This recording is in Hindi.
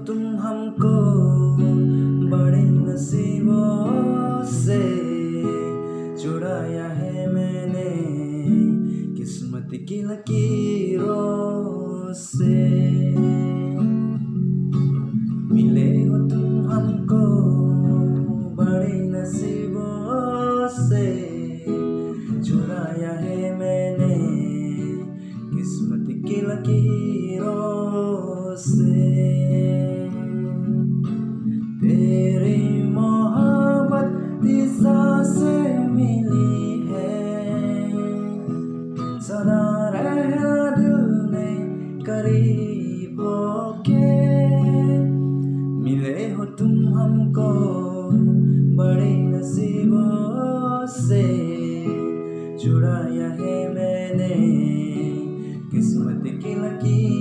तुम हमको बड़े नसीबों से, चुराया है मैंने किस्मत की लकीरों से। मिले हो तुम हमको बड़े नसीबों से, चुराया है मैंने किस्मत की लकीरों से। तेरी मोहब्बत की सांसें मिली है, सदा रहना दिल में करीब होके। मिले हो तुम हमको बड़े नसीबों से, चुराया है मैंने किस्मत की लकीर